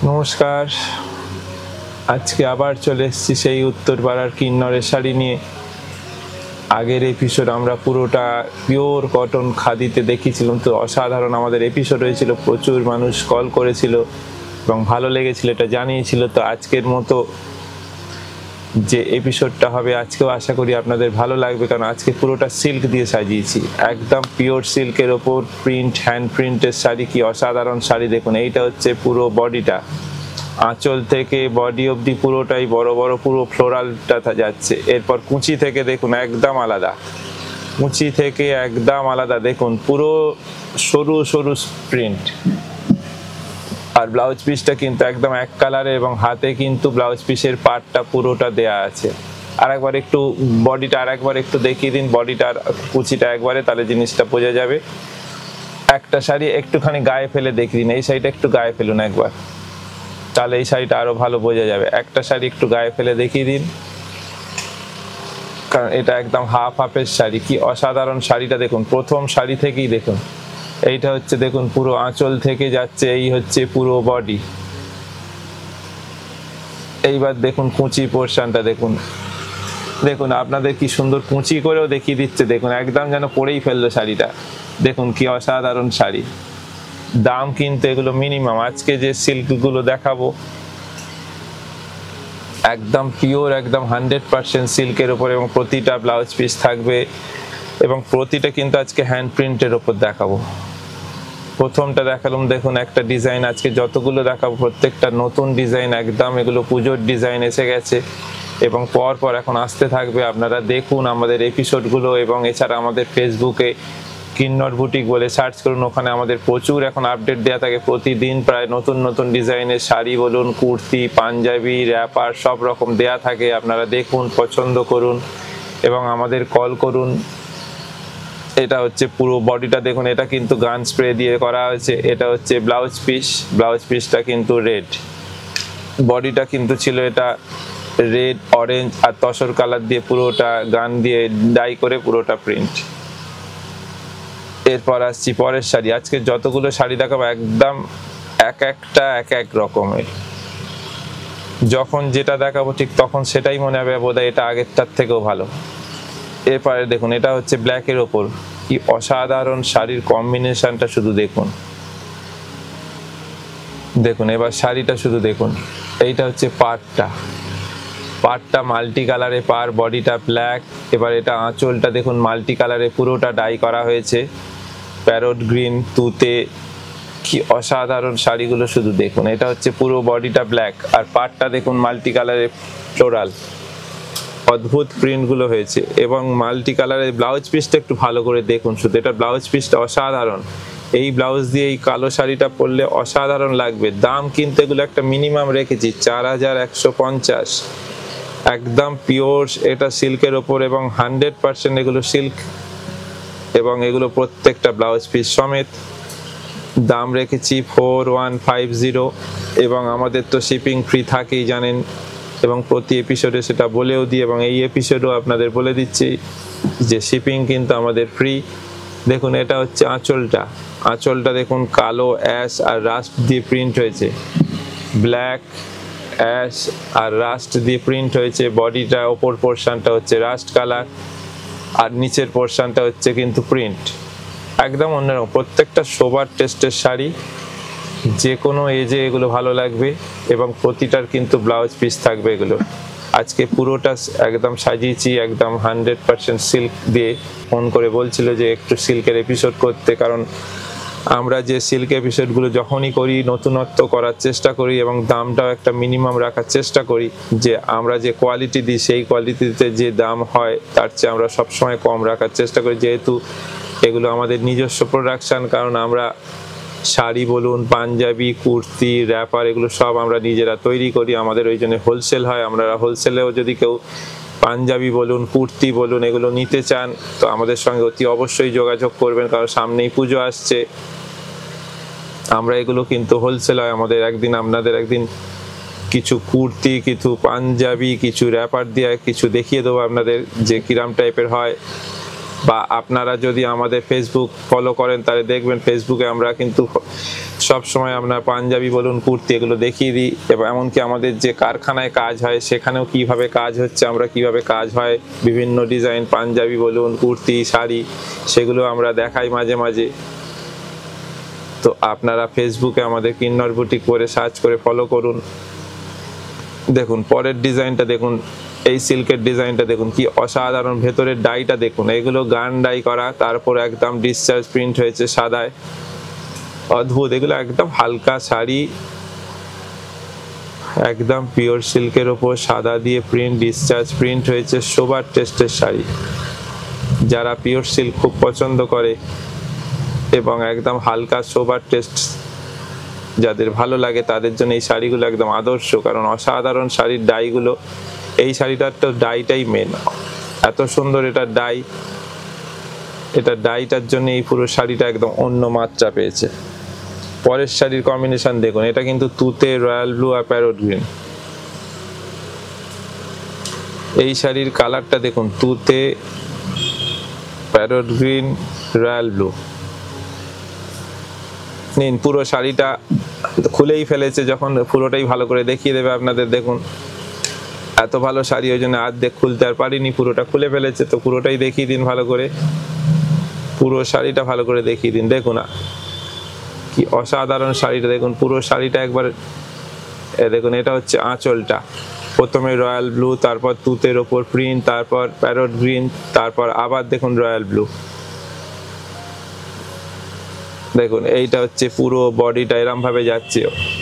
নমস্কার। আজকে আবার চলে এসেছি সেই উত্তরপাড়ার কিন্নরের শাড়ি নিয়ে। আগের এপিসোড আমরা পুরোটা পিওর কটন খাদিতে দেখিয়েছিলাম, তো অসাধারণ আমাদের এপিসোড হয়েছিল, প্রচুর মানুষ কল করেছিল এবং ভালো লেগেছিল, এটা জানিয়েছিল। তো আজকের মতো যে এপিসোডটা হবে আজকেও আশা করি আপনাদের ভালো লাগবে, কারণ আজকে পুরোটা সিল্ক দিয়ে সাজিয়েছি, একদম পিওর সিল্কের ওপর প্রিন্ট, হ্যান্ড প্রিন্টের শাড়ি। কি অসাধারণ শাড়ি দেখুন। এইটা হচ্ছে পুরো বডিটা, আঁচল থেকে বডি অবধি পুরোটাই বড় বড় পুরো ফ্লোরালটা যাচ্ছে। এরপর কুচি থেকে দেখুন একদম আলাদা, কুচি থেকে একদম আলাদা, দেখুন পুরো সরু সরু প্রিন্ট। আর ব্লাউজ পিসটা কিন্তু একদম এক কালারে এবং হাতে কিন্তু ব্লাউজ পিসের পার্টটা পুরোটা দেয়া আছে। আরেকবার একটু বডিটা আরেকবার একটু দেখিয়ে দিন, বডিটার কুচিটা একবারে, তাহলে জিনিসটা বোঝা যাবে। একটা শাড়ি একটুখানি গায়ে ফেলে দেখিয়ে দিন, এই শাড়িটা একটু গায়ে ফেলুন একবার, তাহলে এই শাড়িটা আরো ভালো বোঝা যাবে। একটা শাড়ি একটু গায়ে ফেলে দেখিয়ে দিন, কারণ এটা একদম হাফ হাফের শাড়ি। কি অসাধারণ শাড়িটা দেখুন, প্রথম শাড়ি থেকেই দেখুন। এইটা হচ্ছে দেখুন পুরো আঁচল থেকে যাচ্ছে, এই হচ্ছে পুরো বডি। এইবার দেখুন কুচি পোর্শনটা দেখুন, দেখুন আপনাদের কি সুন্দর কুচি করেও দেখিয়ে দিচ্ছে, দেখুন একদম যেন পরেই ফেললো শাড়িটা। দেখুন কি অসাধারণ শাড়ি। দাম কিন্তু এগুলো মিনিমাম, আজকে যে সিল্কগুলো দেখাবো একদম পিওর, একদম 100% সিল্কের ওপর, এবং প্রতিটা ব্লাউজ পিস থাকবে এবং প্রতিটা কিন্তু আজকে হ্যান্ড প্রিন্টের ওপর দেখাবো। প্রথমটা দেখালাম দেখুন একটা ডিজাইন, আজকে যতগুলো দেখাবো প্রত্যেকটা নতুন ডিজাইন, একদম এগুলো পুজোর ডিজাইন এসে গেছে এবং পর পর এখন আসতে থাকবে। আপনারা দেখুন আমাদের এপিসোডগুলো, এবং এছাড়া আমাদের ফেসবুকে কিন্নর বুটিক বলে সার্চ করুন, ওখানে আমাদের প্রচুর এখন আপডেট দেওয়া থাকে। প্রতিদিন প্রায় নতুন নতুন ডিজাইনের শাড়ি বলুন, কুর্তি, পাঞ্জাবি, র্যাপার সব রকম দেয়া থাকে। আপনারা দেখুন, পছন্দ করুন এবং আমাদের কল করুন। এটা হচ্ছে পুরো বডিটা দেখুন, এটা কিন্তু গান স্প্রে দিয়ে করা হয়েছে। এটা হচ্ছে ব্লাউজ পিস, ব্লাউজ পিসটা কিন্তু রেড, বডিটা কিন্তু ছিল এটা রেড, অরেঞ্জ আর তসর কালার দিয়ে পুরোটা গান দিয়ে ডাই করে পুরোটা প্রিন্ট। এরপর আসছি পরের শাড়ি। আজকে যতগুলো শাড়ি দেখাবো একদম এক একটা এক এক রকমের, যখন যেটা দেখাবো ঠিক তখন সেটাই মনে হবে বোধহয় এটা আগেরটার থেকেও ভালো। এরপরে দেখুন এটা হচ্ছে ব্ল্যাকের ওপর, কি অসাধারণ শাড়ির কম্বিনেশনটা শুধু দেখুন। দেখুন এবার শাড়িটা শুধু দেখুন, এইটা হচ্ছে পাড়টা, পাড়টা মাল্টি কালারে পাড়, বডিটা ব্ল্যাক। এবার এটা আঁচলটা দেখুন মাল্টি কালারে পুরোটা ডাই করা হয়েছে, প্যারট গ্রিন, তুতে। কি অসাধারণ শাড়িগুলো শুধু দেখুন। এটা হচ্ছে পুরো বডিটা ব্ল্যাক আর পাড়টা দেখুন মাল্টি কালারে ফ্লোরাল, অদ্ভুত প্রিন্টগুলো হয়েছে এবং মাল্টি কালারের ব্লাউজ পিসটা একটু ভালো করে দেখুন শুধু, এটা ব্লাউজ পিসটা অসাধারণ। এই ব্লাউজ দিয়ে এই কালো শাড়িটা পরলে অসাধারণ লাগবে। দাম কিন্তু এগুলো একটা মিনিমাম রেখেছি 4150, একদম পিওর এটা সিল্কের ওপর এবং 100% এগুলো সিল্ক, এবং এগুলো প্রত্যেকটা ব্লাউজ পিস সমেত। দাম রেখেছি 4150, এবং আমাদের তো শিপিং ফ্রি থাকেই জানেন, এবং প্রতি এপিসোডে সেটা বলেও দিই, এবং এই এপিসোডও আপনাদের বলে দিচ্ছি যে শিপিং কিন্তু আমাদের ফ্রি। দেখুন এটা হচ্ছে আঁচলটা, আঁচলটা দেখুন কালো, অ্যাশ আর রাস্ট দিয়ে প্রিন্ট হয়েছে, ব্ল্যাক, অ্যাশ আর রাস্ট দিয়ে প্রিন্ট হয়েছে। বডিটা ওপর পোর্শনটা হচ্ছে রাস্ট কালার আর নিচের পোর্শনটা হচ্ছে কিন্তু প্রিন্ট, একদম অন্যরকম। প্রত্যেকটা সোবার টেস্টের শাড়ি, যে কোনো এজে এগুলো ভালো লাগবে, এবং প্রতিটার কিন্তু ব্লাউজ পিস থাকবে এগুলো। আজকে পুরোটা একদম সাজিয়েছি একদম 100% সিল্ক দিয়ে। ফোন করে বলছিল যে একটু সিল্কের এপিসোড করতে, কারণ আমরা যে সিল্ক এপিসোডগুলো যখনই করি নতুনত্ব করার চেষ্টা করি এবং দামটাও একটা মিনিমাম রাখার চেষ্টা করি, যে আমরা যে কোয়ালিটি দিই সেই কোয়ালিটিতে যে দাম হয় তার চেয়ে আমরা সবসময় কম রাখার চেষ্টা করি, যেহেতু এগুলো আমাদের নিজস্ব প্রোডাকশান। কারণ আমরা শাড়ি বলুন, পাঞ্জাবি, কুর্তি, র্যাপার এগুলো সব আমরা নিজেরা তৈরি করি, আমাদের ওই জন্য হোলসেল হয়। আমরা হোলসেলেও যদি কেউ পাঞ্জাবি বলুন, কুর্তি বলুন এগুলো নিতে চান তো আমাদের সঙ্গে অতি অবশ্যই যোগাযোগ করবেন, কারণ সামনেই পুজো আসছে। আমরা এগুলো কিন্তু হোলসেল হয় আমাদের। একদিন আপনাদের একদিন কিছু কুর্তি, কিছু পাঞ্জাবি, কিছু র্যাপার দিয়ে কিছু দেখিয়ে দেবো আপনাদের যে কিরাম টাইপের হয়। বা আপনারা যদি আমাদের ফেসবুক ফলো করেন তাহলে দেখবেন ফেসবুকে আমরা কিন্তু সব সময় আমরা পাঞ্জাবি বলুন কুর্তি এগুলো দেখিয়ে দিই, এবং এমনকি আমাদের যে কারখানায় কাজ হয় সেখানেও কিভাবে কাজ হচ্ছে, আমরা কিভাবে কাজ হয় বিভিন্ন ডিজাইন পাঞ্জাবি বলুন কুর্তি শাড়ি সেগুলো আমরা দেখাই মাঝে মাঝে। তো আপনারা ফেসবুকে আমাদের কিন্নর বুটিক করে সার্চ করে ফলো করুন। দেখুন পরের ডিজাইনটা দেখুন, এই সিল্কের ডিজাইনটা দেখুন কি অসাধারণ, ভেতরের ডাইটা দেখুন, এগুলো গান ডাই করা, তারপর একদম ডিসচার্জ প্রিন্ট হয়েছে সাদায়, অদ্ভুত। এগুলো একদম হালকা শাড়ি, একদম পিওর সিল্কের ওপর সাদা দিয়ে প্রিন্ট ডিসচার্জ প্রিন্ট হয়েছে, সোবার টেস্টের শাড়ি। যারা পিওর সিল্ক খুব পছন্দ করে এবং একদম হালকা সোবার টেস্ট যাদের ভালো লাগে তাদের জন্য এই শাড়িগুলো একদম আদর্শ, কারণ অসাধারণ শাড়ির ডাইগুলো। এই শাড়িটার তো ডাইটাই মেন, এত সুন্দর এটা ডাই, এটা ডাইটার জন্য এই পুরো শাড়িটা একদম অন্য মাত্রা পেয়েছে। পরের শাড়ির কম্বিনেশন দেখুন, এটা কিন্তু তুতে রয়্যাল ব্লু আর প্যারট গ্রিন। এই শাড়ির কালারটা দেখুন, তুতে প্যারট গ্রিন রয়্যাল ব্লু। নিন পুরো শাড়িটা খুলেই ফেলেছে, যখন পুরোটাই ভালো করে দেখিয়ে দেবে আপনাদের। দেখুন এত ভালো শাড়ি, ওই জন্য অর্ধেক খুলতে আর পারিনি, পুরোটা খুলে ফেলেছে। তো পুরোটাই দেখিয়ে দিন ভালো করে, পুরো শাড়িটা ভালো করে দেখিয়ে দিন। দেখুন কি অসাধারণ শাড়িটা, দেখুন পুরো শাড়িটা একবার দেখুন। এটা হচ্ছে আঁচলটা, প্রথমে রয়্যাল ব্লু, তারপর তুতের ওপর প্রিন্ট, তারপর প্যারট গ্রিন, তারপর আবার দেখুন রয়্যাল ব্লু। দেখুন এইটা হচ্ছে পুরো বডিটা এরম ভাবে যাচ্ছে,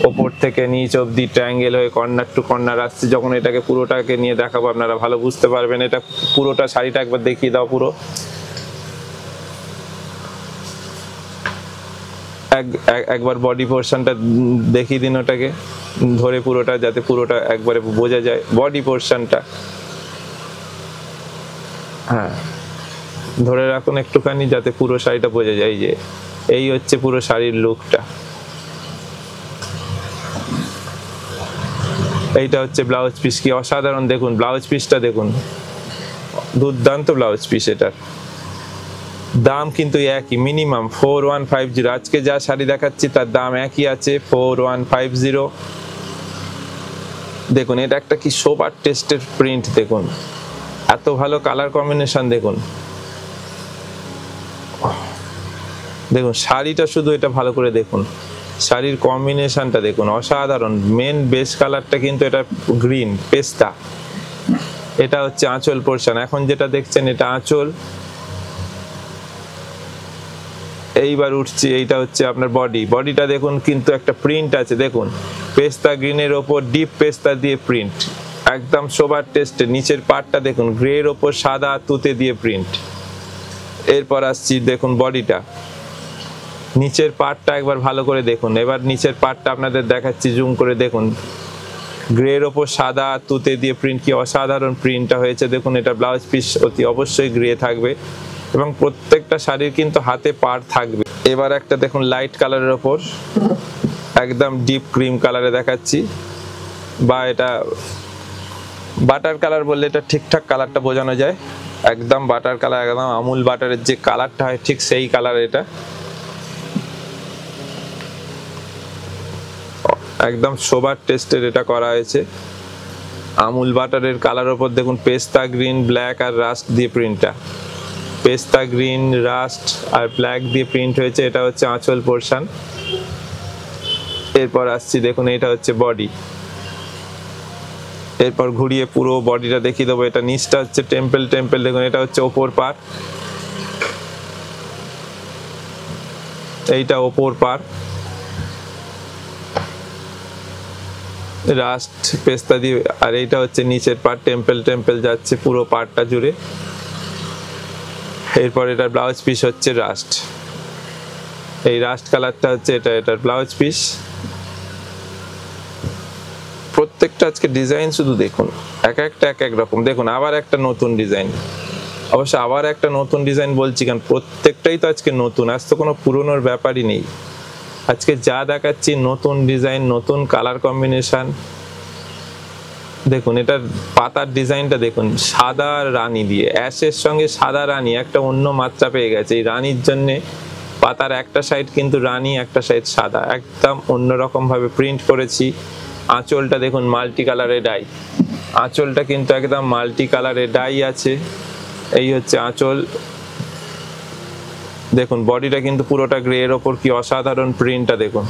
ওপর থেকে নিচ অব্দি ট্রায়াঙ্গেল হয়ে কর্নার টু কর্নার আসছে। যখন এটাকে পুরোটাকে নিয়ে দেখাবো আপনারা ভালো বুঝতে পারবেন। এটা পুরোটা শাড়িটা একবার দেখিয়ে দাও পুরো, একবার বডি পোর্শনটা দেখিয়ে দিন, ওটাকে ধরে পুরোটা, যাতে পুরোটা একবারে বোঝা যায় বডি পোর্শনটা। হ্যাঁ ধরে রাখুন একটুখানি, যাতে পুরো শাড়িটা বোঝা যায়। যে এই হচ্ছে পুরো শাড়ির লুকটা। এইটা হচ্ছে ব্লাউজ পিস, কি অসাধারণ দেখুন ব্লাউজ পিসটা দেখুন, দুর্দান্ত ব্লাউজ পিস। এটার দাম কিন্তু একই, মিনিমাম 4150। আজকে যা শাড়ি দেখাচ্ছি তার দাম একই আছে 4150। দেখুন এটা একটা কি সোবার টেস্টের প্রিন্ট, দেখুন এত ভালো কালার কম্বিনেশন। দেখুন দেখুন শাড়িটা শুধু এটা ভালো করে দেখুন, শাড়ির কম্বিনেশনটা দেখুন অসাধারণ। মেন বেস কালারটা কিন্তু এটা গ্রিন পেস্তা। এটা হচ্ছে আঁচল পোর্শন, এখন যেটা দেখছেন এটা আঁচল। এইবার উঠছে, এইটা হচ্ছে আপনার বডি। বডিটা দেখুন কিন্তু একটা প্রিন্ট আছে, দেখুন পেস্তা গ্রিনের ওপর ডিপ পেস্তা দিয়ে প্রিন্ট, একদম সোবার টেস্টে। নিচের পার্টটা দেখুন গ্রের ওপর সাদা তুতে দিয়ে প্রিন্ট। এরপর আসছি দেখুন বডিটা, নিচের পার্টটা একবার ভালো করে দেখুন। এবার নিচের পার্টটা আপনাদের দেখাচ্ছি জুম করে, দেখুন গ্রের ওপর সাদা তুতে দিয়ে প্রিন্ট, কি অসাধারণ প্রিন্টটা হয়েছে। দেখুন এটা ব্লাউজ পিস অতি অবশ্যই গ্রে থাকবে, এবং প্রত্যেকটা শাড়ির কিন্তু হাতে পাড় থাকবে। এবার একটা দেখুন লাইট কালারের ওপর একদম ডিপ ক্রিম কালারে দেখাচ্ছি, বা এটা বাটার কালার বললে এটা ঠিকঠাক কালারটা বোঝানো যায়। একদম বাটার কালার, একদম আমুল বাটারের যে কালারটা হয় ঠিক সেই কালার। এটা একদম সোবার টেস্টের এটা করা হয়েছে, আমুল বাটারের কালার ওপর দেখুন পেস্তা গ্রিন ব্ল্যাক আর রাস্ট দিয়ে প্রিন্টটা, পেস্তা গ্রিন রাস্ট আর ব্ল্যাক দিয়ে প্রিন্ট হয়েছে। এটা হচ্ছে আঁচল পোর্শন। এরপর আসছি দেখুন এটা হচ্ছে বডি। এরপর ঘুরিয়ে পুরো বডিটা দেখিয়ে দেবো। এটা নিচটা হচ্ছে টেম্পল টেম্পল, দেখুন এটা হচ্ছে ওপর পার্ট, এইটা ওপর পার্ট রাস্ট পেস্তা দিয়ে, আর এইটা হচ্ছে নিচের পার্ট টেম্পল টেম্পল যাচ্ছে পুরো পার্টটা জুড়ে। এরপর এটার ব্লাউজ পিস হচ্ছে রাস্ট, এই রাস্ট কালারটা হচ্ছে এটা, এটার ব্লাউজ পিস। প্রত্যেকটা আজকে ডিজাইন শুধু দেখুন, এক একটা এক এক রকম। দেখুন আবার একটা নতুন ডিজাইন, অবশ্য আবার একটা নতুন ডিজাইন বলছি কারণ প্রত্যেকটাই তো আজকে নতুন, আজ তো কোনো পুরনোর ব্যাপারই নেই। আজকে যা দেখাচ্ছি নতুন ডিজাইন, নতুন কালার কম্বিনেশন, দেখুন এটার পাতার ডিজাইনটা দেখুন, সাদা রানী দিয়ে, অ্যাশের সঙ্গে সাদা রানী একটা অন্য মাত্রা পেয়ে গেছে। এই রানীর জন্যে পাতার একটা সাইড কিন্তু রানী, একটা সাইড সাদা, একদম অন্যরকম ভাবে প্রিন্ট করেছি। আঁচলটা দেখুন মাল্টি কালারে ডাই, আঁচলটা কিন্তু একদম মাল্টি কালারে ডাই আছে। এই হচ্ছে আঁচল। দেখুন বডিটা কিন্তু পুরোটা গ্রে, এর ওপর কি অসাধারণ প্রিন্টটা দেখুন,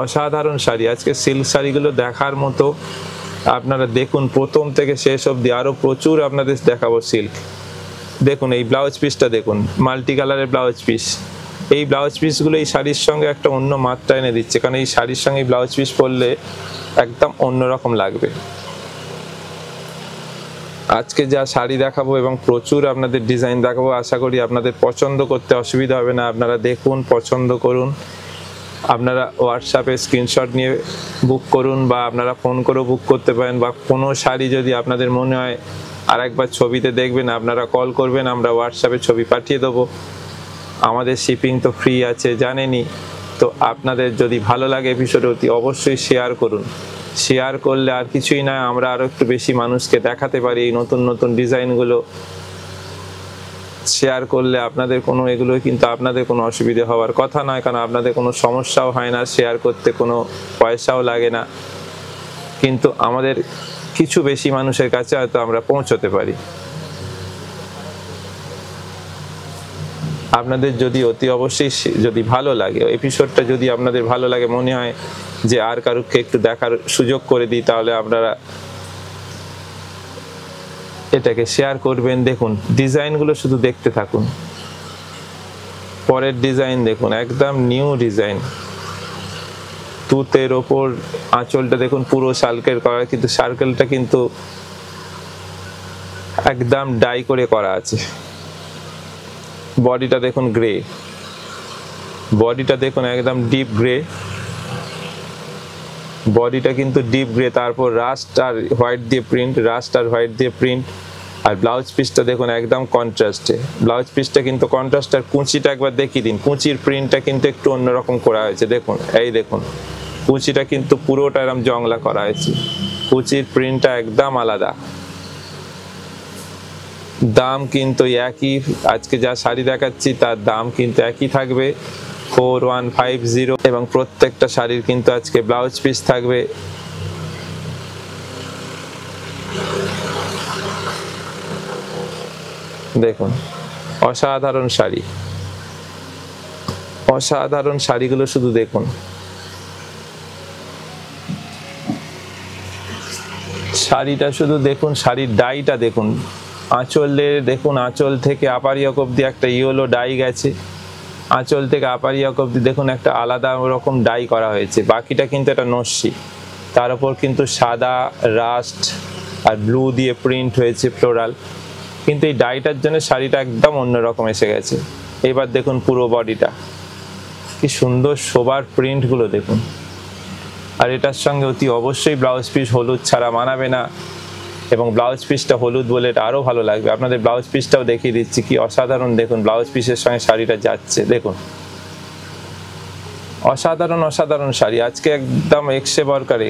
অসাধারণ শাড়ি। আজকে সিল্ক শাড়িগুলো দেখার মতো, আপনারা দেখুন প্রথম থেকে শেষ অবধি, আরো প্রচুর আপনাদের দেখাবো সিল্ক। দেখুন এই ব্লাউজ পিসটা দেখুন, মাল্টি কালারের ব্লাউজ পিস। এই ব্লাউজ পিসগুলো এই শাড়ির সঙ্গে একটা অন্য মাত্রা এনে দিচ্ছে, কারণ এই শাড়ির সঙ্গে এই ব্লাউজ পিস পরলে একদম অন্যরকম লাগবে। আজকে যা শাড়ি দেখাবো এবং প্রচুর আপনাদের ডিজাইন দেখাবো, আশা করি আপনাদের পছন্দ করতে অসুবিধা হবে না। আপনারা দেখুন, পছন্দ করুন, আপনারা হোয়াটসঅ্যাপে স্ক্রিনশট নিয়ে বুক করুন, বা আপনারা ফোন করেও বুক করতে পারেন। বা কোনো শাড়ি যদি আপনাদের মনে হয় আর একবার ছবিতে দেখবেন, আপনারা কল করবেন, আমরা হোয়াটসঅ্যাপে ছবি পাঠিয়ে দেবো। আমাদের শিপিং তো ফ্রি আছে জানেনই। তো আপনাদের যদি ভালো লাগে এপিসোড অতি অবশ্যই শেয়ার করুন। শেয়ার করলে আর কিছুই না, আমরা আরও একটু বেশি মানুষকে দেখাতে পারি এই নতুন নতুন ডিজাইনগুলো। শেয়ার করলে আপনাদের কোনো এগুলো কিন্তু আপনাদের কোনো অসুবিধে হওয়ার কথা নয়, কারণ আপনাদের কোনো সমস্যাও হয় না, শেয়ার করতে কোনো পয়সাও লাগে না, কিন্তু আমাদের কিছু বেশি মানুষের কাছে হয়তো আমরা পৌঁছতে পারি। আপনাদের যদি অতি অবশ্যই যদি ভালো লাগে এপিসোডটা, যদি আপনাদের ভালো লাগে, মনে হয় যে আর কারুকে একটু দেখার সুযোগ করে দিই, তাহলে আপনারা এটাকে শেয়ার করবেন। দেখুন ডিজাইনগুলো শুধু দেখতে থাকুন। পরের ডিজাইন দেখুন, একদম নিউ ডিজাইন, তুতের ওপর আঁচলটা দেখুন পুরো সার্কেল করা, কিন্তু সার্কেলটা কিন্তু একদম ডাই করে করা আছে। বডিটা দেখুন গ্রে, বডিটা দেখুন একদম ডিপ গ্রে, বডিটা কিন্তু ডিপ গ্রে, তারপর রাস্ট আর হোয়াইট দিয়ে প্রিন্ট, রাস্ট আর হোয়াইট দিয়ে প্রিন্ট। আর ব্লাউজ পিসটা দেখুন একদম কন্ট্রাস্টে, ব্লাউজ পিসটা কিন্তু কন্ট্রাস্ট। আর কুঁচিটা একবার দেখিয়ে দিন, কুঁচির প্রিন্টটা কিন্তু একটু অন্যরকম করা হয়েছে। দেখুন এই দেখুন কুঁচিটা কিন্তু পুরোটা এরকম জংলা করা হয়েছে, কুঁচির প্রিন্টটা একদম আলাদা। দাম কিন্তু একই, আজকে যা শাড়ি দেখাচ্ছি তার দাম কিন্তু একই থাকবে 4150, এবং প্রত্যেকটা শাড়ির কিন্তু আজকে ব্লাউজ পিস থাকবে। দেখুন অসাধারণ শাড়ি, অসাধারণ শাড়িগুলো শুধু দেখুন। শাড়িটা শুধু দেখুন, শাড়ির ডাইটা দেখুন, আঁচলে দেখুন, আঁচল থেকে আপারিয়ক অব্দি একটা ইয়েলো ডাই গেছে, আঁচল থেকে আপারিয়ক অব্দি দেখুন একটা আলাদা রকম ডাই করা হয়েছে। বাকিটা কিন্তু এটা নস্যি, তার উপর কিন্তু সাদা, রাস্ট আর ব্লু দিয়ে প্রিন্ট হয়েছে ফ্লোরাল, কিন্তু এই ডাইটার জন্য শাড়িটা একদম অন্যরকম এসে গেছে। এবার দেখুন পুরো বডিটা কি সুন্দর, শোবার প্রিন্টগুলো দেখুন। আর এটার সঙ্গে অতি অবশ্যই ব্লাউজ পিস হলুদ ছাড়া মানাবে না, এবং ব্লাউজ পিসটা হলুদ বলে এটা আরও ভালো লাগবে। আপনাদের ব্লাউজ পিসটাও দেখিয়ে দিচ্ছি, কি অসাধারণ দেখুন ব্লাউজ পিসের সঙ্গে শাড়িটা যাচ্ছে। দেখুন অসাধারণ অসাধারণ শাড়ি, আজকে একদম এক্সে বরকারে।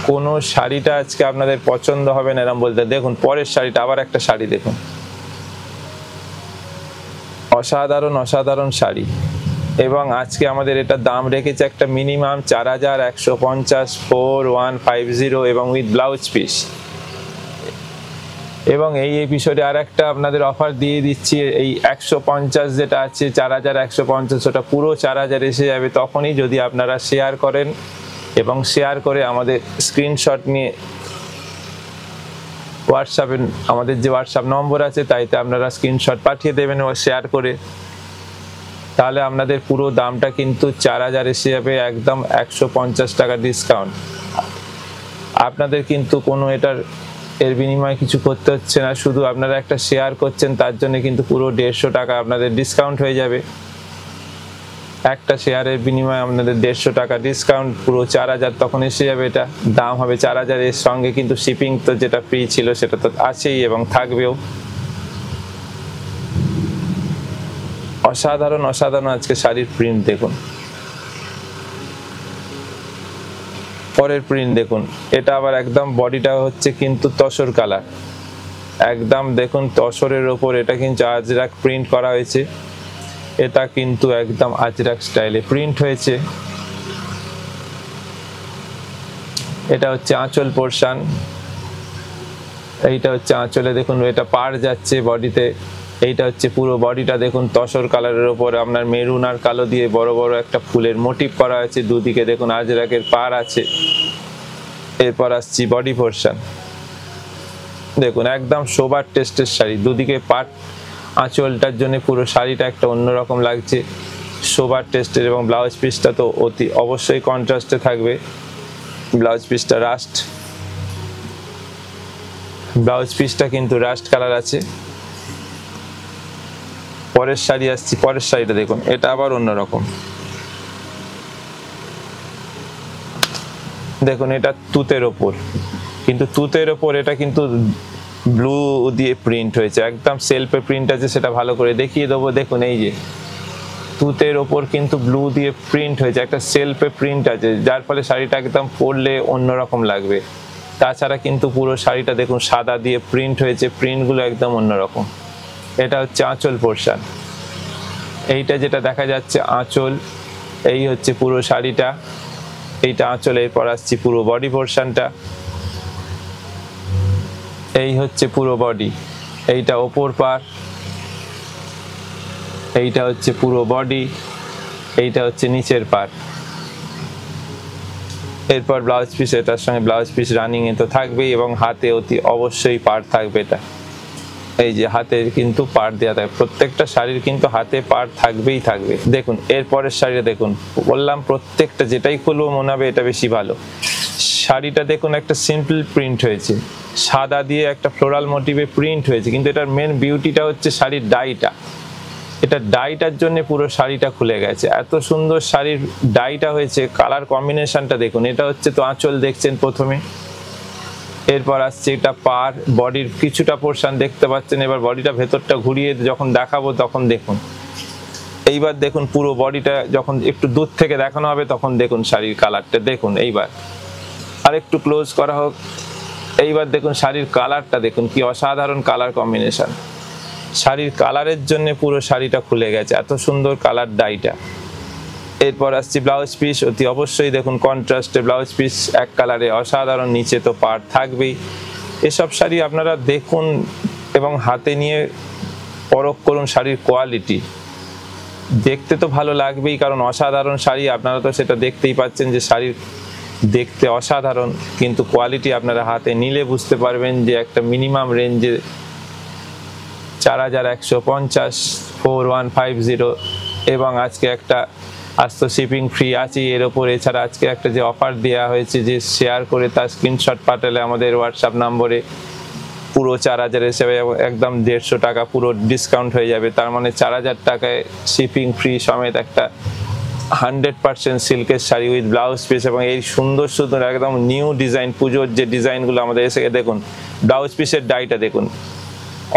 কোনো শাড়িটা আজকে আপনাদের পছন্দ হবে না এরকম বলতে। দেখুন পরের শাড়িটা, আবার একটা শাড়ি দেখুন, অসাধারণ অসাধারণ শাড়ি। এবং আজকে আমাদের এটা দাম রেখেছে একটা মিনিমাম 4150, 4150, এবং উইথ ব্লাউজ পিস। এবং এই এপিসোডে আর একটা আপনাদের অফার দিয়ে দিচ্ছি, এই 150 যেটা আছে 4150, ওটা পুরো 4000 এসে যাবে তখনই যদি আপনারা শেয়ার করেন, এবং শেয়ার করে আমাদের স্ক্রিনশট নিয়ে হোয়াটসঅ্যাপে, আমাদের যে হোয়াটসঅ্যাপ নম্বর আছে তাইতে আপনারা স্ক্রিনশট পাঠিয়ে দেবেন ও শেয়ার করে, তাহলে আপনাদের পুরো দামটা কিন্তু 4000 এসে যাবে, একদম 150 টাকা ডিসকাউন্ট। আপনাদের কিন্তু কোনো এর বিনিময়ে কিছু করতে হচ্ছে না, শুধু আপনারা একটা শেয়ার করছেন, তার জন্য কিন্তু পুরো 150 টাকা আপনাদের ডিসকাউন্ট হয়ে যাবে। একটা শেয়ারের বিনিময়ে আপনাদের 150 টাকা ডিসকাউন্ট, পুরো 4000 তখন এসে যাবে। এটা দাম হবে 4000, এর সঙ্গে কিন্তু শিপিং তো যেটা ফ্রি ছিল সেটা তো আছেই এবং থাকবেও। অসাধারণ অসাধারণ আজকে শাড়ির প্রিন্ট দেখুন, পরের প্রিন্ট দেখুন, এটা আবার একদম বডিটা হচ্ছে কিন্তু তসর কালার, একদম দেখুন তসরের ওপর এটা কিন্তু আজরাক প্রিন্ট করা হয়েছে। এটা কিন্তু একদম আজরাক স্টাইলে প্রিন্ট হয়েছে। এটা হচ্ছে আঁচল পোর্শন, এইটা হচ্ছে আঁচলে দেখুন এটা পার যাচ্ছে বডিতে। এইটা হচ্ছে পুরো বডিটা দেখুন তসর কালারের ওপর আপনার মেরুন আর কালো দিয়ে বড় বড় একটা ফুলের মোটিভ করা আছে, দুদিকে দেখুন আজরাকের পার আছে। এরপর আসছি বডি পোর্শন, দেখুন একদম সোবার টেস্টের শাড়ি, দুদিকে পাট আঁচলটার জন্য পুরো শাড়িটা একটা অন্যরকম লাগছে, সোবার টেস্টের। এবং ব্লাউজ পিসটা তো অতি অবশ্যই কন্ট্রাস্টে থাকবে। ব্লাউজ পিসটা রাস্ট, ব্লাউজ পিসটা কিন্তু রাস্ট কালার আছে। পরের শাড়ি আসছি, পরের শাড়িটা দেখুন, এটা আবার অন্যরকম। দেখুন এটা তুতের ওপর, কিন্তু তুতের ওপর এটা কিন্তু ব্লু দিয়ে প্রিন্ট হয়েছে, একদম সেলফে প্রিন্ট আছে, সেটা ভালো করে দেখিয়ে দেবো। দেখুন এই যে তুতের ওপর কিন্তু ব্লু দিয়ে প্রিন্ট হয়েছে, একটা সেলফে প্রিন্ট আছে, যার ফলে শাড়িটা একদম পরলে অন্যরকম লাগবে। তাছাড়া কিন্তু পুরো শাড়িটা দেখুন সাদা দিয়ে প্রিন্ট হয়েছে, প্রিন্টগুলো একদম অন্যরকম। এটা হচ্ছে আঁচল পোর্শন, এইটা যেটা দেখা যাচ্ছে আঁচল, এই হচ্ছে পুরো শাড়িটা, এইটা আঁচল। এরপর আসছি পুরো বডি পোর্শনটা, এই হচ্ছে পুরো বডি, এইটা ওপর পার, এইটা হচ্ছে পুরো বডি, এইটা হচ্ছে নিচের পার। এরপর ব্লাউজ পিস, এটার সঙ্গে ব্লাউজ পিস রানিং এ তো থাকবেই, এবং হাতে অতি অবশ্যই পার থাকবে। এটা এই যে হাতে কিন্তু পার দেওয়া থাকে, প্রত্যেকটা শাড়ির কিন্তু হাতে পার থাকবেই থাকবে। দেখুন এরপরের শাড়িটা দেখুন, বললাম প্রত্যেকটা যেটাই খুলবো মনে হবে এটা বেশি ভালো। শাড়িটা দেখুন একটা সিম্পল প্রিন্ট হয়েছে, সাদা দিয়ে একটা ফ্লোরাল মোটিভে প্রিন্ট হয়েছে, কিন্তু এটার মেন বিউটিটা হচ্ছে শাড়ির ডাইটা। এটা ডাইটার জন্য পুরো শাড়িটা খুলে গেছে, এত সুন্দর শাড়ির ডাইটা হয়েছে। কালার কম্বিনেশনটা দেখুন, এটা হচ্ছে তো আঁচল দেখছেন প্রথমে, এরপর আসছে এটা পার, বডির কিছুটা পোর্শন দেখতে পাচ্ছেন। এবার বডিটা ভেতরটা ঘুরিয়ে যখন দেখাবো তখন দেখুন, এইবার দেখুন পুরো বডিটা যখন একটু দূর থেকে দেখানো হবে তখন দেখুন শাড়ির কালারটা দেখুন। এইবার আর একটু ক্লোজ করা হোক, এইবার দেখুন শাড়ির কালারটা দেখুন, কি অসাধারণ কালার কম্বিনেশন। শাড়ির কালারের জন্য পুরো শাড়িটা খুলে গেছে, এত সুন্দর কালার ডাইটা। এরপর আসছি ব্লাউজ পিস, অতি অবশ্যই দেখুন কন্ট্রাস্টে ব্লাউজ পিস, এক কালারে অসাধারণ, নিচে তো পার থাকবেই। এসব শাড়ি আপনারা দেখুন এবং হাতে নিয়ে পরখ করুন শাড়ির কোয়ালিটি, দেখতে তো ভালো লাগবেই, কারণ অসাধারণ শাড়ি, আপনারা তো সেটা দেখতেই পাচ্ছেন যে শাড়ির দেখতে অসাধারণ, কিন্তু কোয়ালিটি আপনারা হাতে নিলে বুঝতে পারবেন যে একটা মিনিমাম রেঞ্জে 4150 4150, এবং আজকে একটা আজ তো শিপিং ফ্রি আছে এর ওপর। এছাড়া আজকে একটা যে অফার দেওয়া হয়েছে যে শেয়ার করে তার স্ক্রিনশট পাঠালে আমাদের হোয়াটসঅ্যাপ নম্বরে পুরো 4000 হিসেবে একদম 150 টাকা পুরো ডিসকাউন্ট হয়ে যাবে, তার মানে 4000 টাকায় শিপিং ফ্রি সমেত একটা 100% সিল্কের শাড়ি উইথ ব্লাউজ পিস। এবং এই সুন্দর সুন্দর একদম নিউ ডিজাইন, পুজোর যে ডিজাইনগুলো আমাদের এসে দেখুন, ব্লাউজ পিসের ডাইটা দেখুন,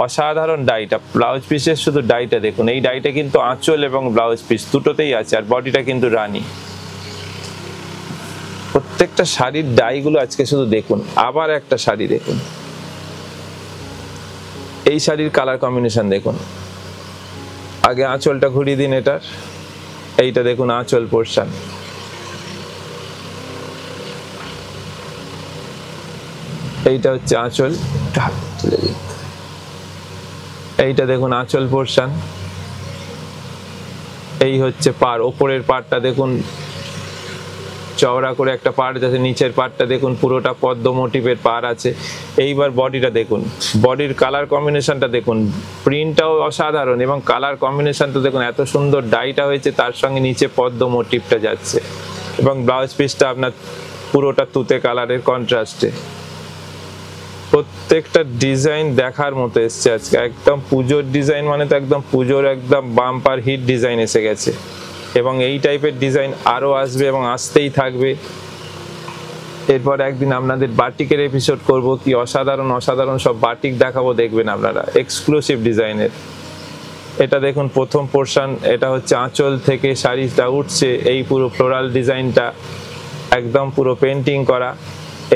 অসাধারণ ডাইটা। ব্লাউজ পিসের শুধু ডাইটা দেখুন, এই ডাইটা কিন্তু আঁচল এবং ব্লাউজ পিস দুটোতেই আছে, আর বডিটা কিন্তু রানী। প্রত্যেকটা শাড়ির ডাইগুলো আজকে শুধু দেখুন। আবার একটা শাড়ি দেখুন, এই শাড়ির কালার কম্বিনেশন দেখুন। আগে আঁচলটা ঘুরিয়ে দিন এটার, এইটা দেখুন আঁচল পোর্শন, এইটা হচ্ছে আঁচল, এইটা দেখুন আঁচল পোর্শন, এই হচ্ছে পার, ওপরের পাড়টা দেখুন চওড়া করে একটা পাড় যাচ্ছে, নিচের পাড়টা দেখুন পুরোটা পদ্ম মোটিভের পাড় আছে। এইবার বডিটা দেখুন, বডির কালার কম্বিনেশনটা দেখুন, প্রিন্টটাও অসাধারণ এবং কালার কম্বিনেশনটা দেখুন, এত সুন্দর ডাইটা হয়েছে, তার সঙ্গে নিচে পদ্ম মোটিভটা যাচ্ছে, এবং ব্লাউজ পিসটা আপনার পুরোটা তুতে কালারের কন্ট্রাস্টে। প্রত্যেকটা ডিজাইন দেখার মতো এসছে আজকে, একদম পুজোর ডিজাইন মানে তো একদম পুজোর একদম বাম্পার হিট ডিজাইন এসে গেছে, এবং এই টাইপের ডিজাইন আরও আসবে এবং আসতেই থাকবে। এরপর একদিন আপনাদের বাটিকের এপিসোড করব, কি অসাধারণ অসাধারণ সব বাটিক দেখাবো, দেখবেন আপনারা এক্সক্লুসিভ ডিজাইনের। এটা দেখুন প্রথম পোর্শন, এটা হচ্ছে আঁচল থেকে শাড়িটা উঠছে, এই পুরো ফ্লোরাল ডিজাইনটা, একদম পুরো পেন্টিং করা।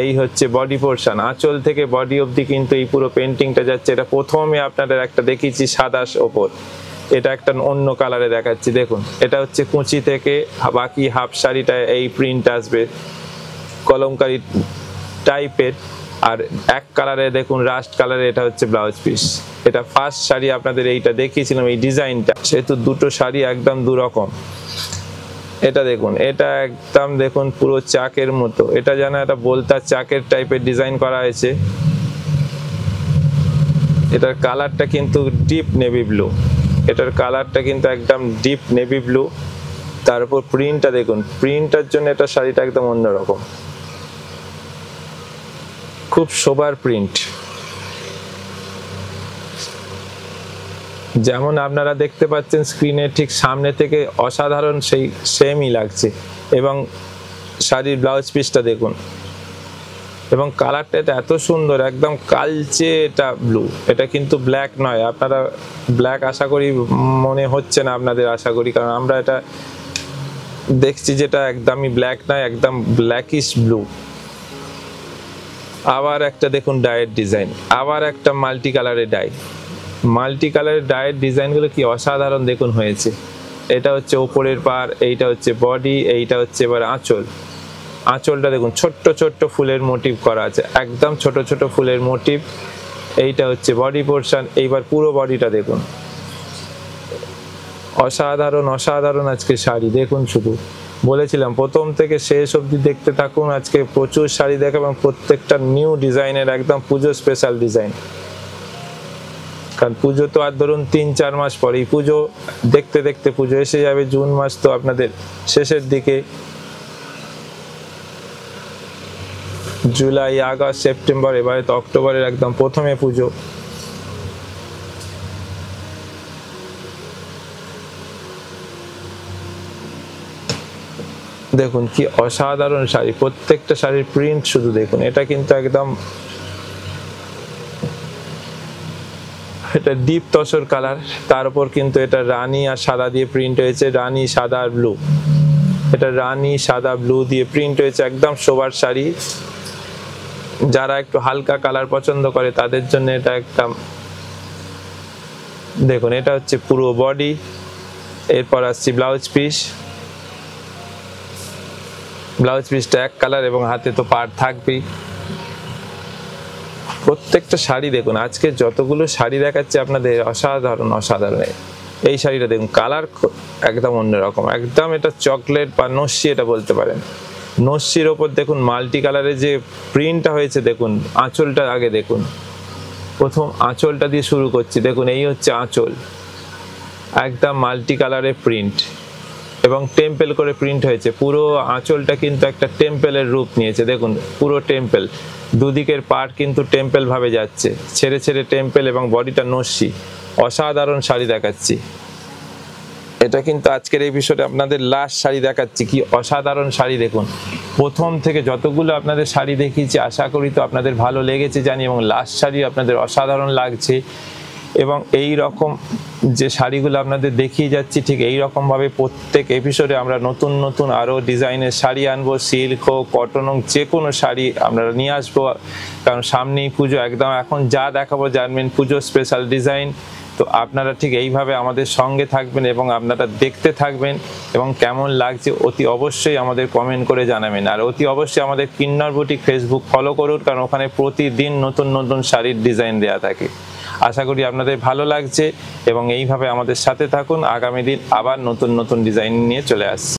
এই হচ্ছে বডি পোর্শন, আঁচল থেকে বডি অবধি কিন্তু এই পুরো পেন্টিংটা যাচ্ছে। এটা প্রথমে আপনাদের একটা দেখিয়েছি সাদা ওপর, এটা একটা অন্য কালারে দেখাচ্ছি। দেখুন এটা হচ্ছে কুচি থেকে বাকি হাফ শাড়িটা এই প্রিন্ট আসবে কলমকারি টাইপের, আর এক কালারে দেখুন রাস্ট কালারে এটা হচ্ছে ব্লাউজ পিস। এটা ফার্স্ট শাড়ি আপনাদের এইটা দেখিয়েছিলাম এই ডিজাইনটা, সেহেতু দুটো শাড়ি একদম দু রকম। এটা দেখুন, এটা একদম দেখুন পুরো চাকের মতো, এটা যেন একটা বলতা চাকের টাইপের ডিজাইন করা হয়েছে। এটার কালারটা কিন্তু ডিপ নেভি ব্লু, এটার কালারটা কিন্তু একদম ডিপ নেভি ব্লু। তার উপর প্রিন্টটা দেখুন, প্রিন্টার জন্য এটা শাড়িটা একদম অন্যরকম, খুব সোবার প্রিন্ট। যেমন আপনারা দেখতে পাচ্ছেন স্ক্রিনে ঠিক সামনে থেকে অসাধারণ সেই সেমই লাগছে। এবং শাড়ির ব্লাউজ পিসটা দেখুন, এবং কালারটা এটা এত সুন্দর, একদম কালচে এটা ব্লু, এটা কিন্তু ব্ল্যাক নয়। আপনারা ব্ল্যাক আশা করি মনে হচ্ছে না আপনাদের, আশা করি, কারণ আমরা এটা দেখছি যেটা একদমই ব্ল্যাক নয়, একদম ব্ল্যাকিশ ব্লু। আবার একটা দেখুন ডায়ের ডিজাইন, আবার একটা মাল্টি কালারের ডাই, মাল্টি কালারের ডায়ের ডিজাইনগুলো কি অসাধারণ দেখুন হয়েছে। এটা হচ্ছে ওপরের পার, এইটা হচ্ছে বডি, এইটা হচ্ছে এবার আঁচল। আঁচলটা দেখুন ছোট্ট ছোট্ট ফুলের মোটিভ করা আছে, একদম ছোট ছোট ফুলের মোটিভ। এইটা হচ্ছে বডি পোর্শন, এইবার পুরো বডিটা দেখুন। অসাধারণ অসাধারণ আজকে শাড়ি দেখুন, শুধু বলেছিলাম প্রথম থেকে শেষ অবধি দেখতে থাকুন। আজকে প্রচুর শাড়ি দেখাবো, প্রত্যেকটা নিউ ডিজাইনের, একদম পুজো স্পেশাল ডিজাইন। কারণ পুজো তো আর ধরুন ৩-৪ মাস পরেই, পুজো দেখতে দেখতে পুজো এসে যাবে। জুন মাস তো আপনাদের শেষের দিকে, জুলাই, আগস্ট, সেপ্টেম্বর, এবারে তো অক্টোবরের একদম প্রথমে পুজো। দেখুন কি অসাধারণ শাড়ি, প্রত্যেকটা শাড়ির প্রিন্ট শুধু দেখুন। এটা কিন্তু একদম, এটা ডিপ তসর কালার, তার উপর কিন্তু এটা রানী আর সাদা দিয়ে প্রিন্ট হয়েছে, রানী সাদা আর ব্লু। এটা রানী সাদা ব্লু দিয়ে প্রিন্ট হয়েছে, একদম সোবার শাড়ি। যারা একটু হালকা কালার পছন্দ করে তাদের জন্য এটা একদম। দেখুন এটা হচ্ছে পুরো বডি, এরপর আসছি ব্লাউজ পিস। ব্লাউজ পিসটা এক কালার এবং হাতে তো পাড় থাকবেই। প্রত্যেকটা শাড়ি দেখুন, আজকে যতগুলো শাড়ি দেখাচ্ছে আপনাদের অসাধারণ অসাধারণ। এই শাড়িটা দেখুন, কালার একদম অন্যরকম, একদম এটা চকলেট বা নস্যি এটা বলতে পারেন। নস্যির ওপর দেখুন মাল্টি কালারের যে প্রিন্টটা হয়েছে, দেখুন আঁচলটা আগে দেখুন। প্রথম আঁচলটা দিয়ে শুরু করছি, দেখুন এই হচ্ছে আঁচল, একদম মাল্টি কালারের প্রিন্ট এবং টেম্পেল করে প্রিন্ট হয়েছে। পুরো আঁচলটা কিন্তু একটা টেম্পেলের রূপ নিয়েছে, দেখুন পুরো টেম্পেল, দুদিকের পার্ট কিন্তু টেম্পেল ভাবে যাচ্ছে, ছেড়ে ছেড়ে টেম্পেল, এবং বডিটা নস্যি। অসাধারণ শাড়ি দেখাচ্ছি। এটা কিন্তু আজকের এই বিষয়টা আপনাদের লাস্ট শাড়ি দেখাচ্ছি, কি অসাধারণ শাড়ি দেখুন। প্রথম থেকে যতগুলো আপনাদের শাড়ি দেখিয়েছি আশা করি তো আপনাদের ভালো লেগেছে জানি, এবং লাস্ট শাড়ি আপনাদের অসাধারণ লাগছে। এবং এই রকম যে শাড়িগুলো আপনাদের দেখিয়ে যাচ্ছি, ঠিক এই রকমভাবে প্রত্যেক এপিসোডে আমরা নতুন নতুন আরও ডিজাইনের শাড়ি আনবো। সিল্ক হোক, কটন হোক, যে কোনো শাড়ি আমরা নিয়ে আসবো, কারণ সামনেই পুজো। একদম এখন যা দেখাবো জানবেন পুজো স্পেশাল ডিজাইন। তো আপনারা ঠিক এইভাবে আমাদের সঙ্গে থাকবেন এবং আপনারা দেখতে থাকবেন, এবং কেমন লাগছে অতি অবশ্যই আমাদের কমেন্ট করে জানাবেন। আর অতি অবশ্যই আমাদের কিন্নর বুটিক ফেসবুক ফলো করুন, কারণ ওখানে প্রতিদিন নতুন নতুন শাড়ির ডিজাইন দেওয়া থাকে। আশা করি আপনাদের ভালো লাগছে এবং এইভাবে আমাদের সাথে থাকুন। আগামী দিন আবার নতুন নতুন ডিজাইন নিয়ে চলে আসছি।